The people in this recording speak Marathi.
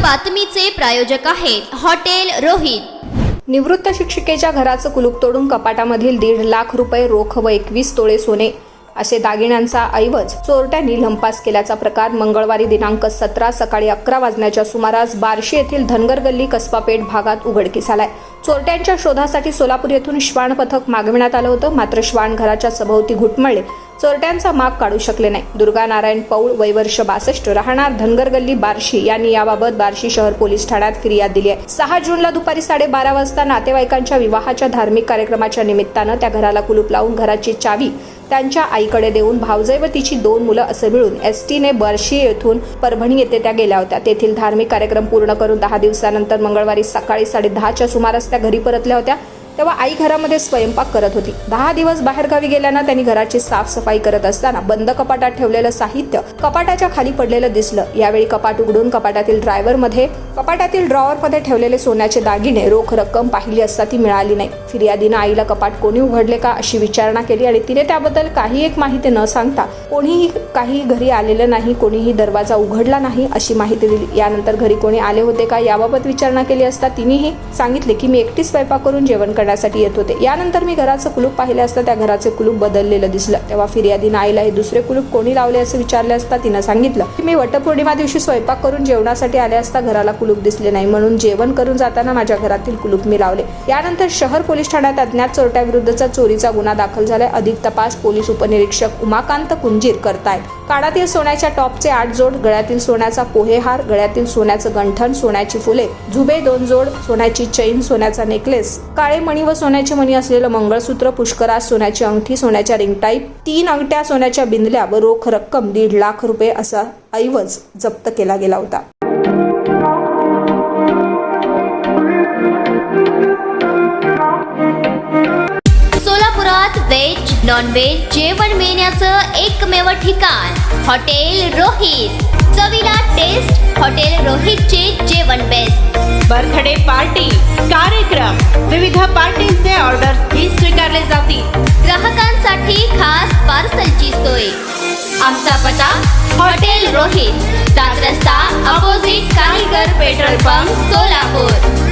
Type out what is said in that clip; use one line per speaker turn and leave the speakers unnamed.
बातमीचे प्रायोजक आहेत हॉटेल रोहित।
निवृत्त शिक्षिकेच्या घराचं कुलूप तोडून कपाटामधील 1.5 लाख रुपये रोख व 21 तोळे सोने असे दागिन्यांचा ऐवज चोरट्यांनी लंपास केल्याचा प्रकार मंगळवारी दिनांक 17 सकाळी 11 वाजण्याच्या सुमारास बार्शी येथील धनगर गल्ली कसबा पेठ भागात उघडकीस आलाय। चोरट्यांच्या शोधासाठी सोलापूर येथून श्वान पथक मागविण्यात आलं होतं, मात्र श्वान घराच्या सभोवती घुटमळले, चोरट्यांचा माग काढू शकले नाही। दुर्गा नारायण पौळ वय वर्ष 62 राहणार धनगर गल्ली बार्शी यांनी याबाबत बार्शी शहर पोलीस ठाण्यात फिर्याद दिली आहे। 6 जूनला दुपारी 12:30 वाजता नातेवाईकांच्या विवाहाच्या धार्मिक कार्यक्रमाच्या निमित्तानं त्या घराला कुलूप लावून घराची चावी त्यांच्या आईकडे देऊन भावजय व तिची 2 मुलं असे मिळून एसटीने बार्शी येथून परभणी येथे त्या गेल्या होत्या। तेथील धार्मिक कार्यक्रम पूर्ण करून 10 दिवसानंतर मंगळवारी सकाळी 10:30च्या सुमारास त्या घरी परतल्या होत्या। तेव्हा आई घरामध्ये स्वयंपाक करत होती। 10 दिवस बाहेरगावी गेल्यानं त्यांनी घराची साफसफाई करत असताना बंद कपाटात ठेवलेलं साहित्य कपाटाच्या खाली पडलेलं दिसलं। यावेळी कपाट उघडून कपाटातील ड्रॉवरमध्ये ठेवलेले सोन्याचे दागिने रोख रक्कम पाहिली असता ती मिळाली नाही। फिर्यादीनं आईला कपाट कोणी उघडले का अशी विचारणा केली आणि तिने त्याबद्दल काही एक माहिती न सांगता कोणीही काही घरी आलेलं नाही, कोणीही दरवाजा उघडला नाही अशी माहिती दिली। यानंतर घरी कोणी आले होते का याबाबत विचारणा केली असता तिनेही सांगितले की मी एकटी स्वयंपाक करून जेवण करण्यासाठी येत होते। यानंतर मी घराचं कुलूप पाहिले असता त्या घराचे कुलूप बदललेलं दिसलं। तेव्हा फिर्यादीनं आईला हे दुसरे कुलूप कोणी लावले असे विचारले असता तिनं सांगितलं की मी वटपौर्णिमा दिवशी स्वयंपाक करून जेवणासाठी आले असता घराला कुलूप दिसले नाही, म्हणून जेवण करून जाताना माझ्या घरातील कुलूप मी लावले। यानंतर शहर पोलीस ठाण्यात अज्ञात चोरट्याविरुद्धचा चोरीचा गुन्हा दाखल झालाय। अधिक तपास पोलीस उपनिरीक्षक उमाकांत कुंजीर करतायत। कानातील सोन्याच्या टॉपचे 8 जोड, गळ्यातील सोन्याचा पोहेहार, गळ्यातील सोन्याचं गंठण, सोन्याची फुले, झुबे 2 जोड, सोन्याची चैन, सोन्याचा नेकलेस, काळे मणी व सोन्याचे मणी असलेलं मंगळसूत्र, पुष्कराज सोन्याची अंगठी, सोन्याच्या रिंग टाईप, 3 अंगठ्या सोन्याच्या बिंदल्या व रोख रक्कम 1.5 लाख रुपये असा ऐवज जप्त केला गेला होता।
सोलापुरात व्हेज नॉन व्हेज जेवण मिळण्याचं एकमेव ठिकाण हॉटेल रोहित। चवीला टेस्ट हॉटेल रोहितचे जेवण बेस्ट।
बर्थडे पार्टी, कार्यक्रम, विविध पार्टींचे ऑर्डर्स ही स्वीकारले जातील।
ग्राहकांसाठी खास पार्सलची सोय। आमचा पत्ता हॉटेल रोहित, दास रस्ता opposite Kaligar petrol pump, Solapur.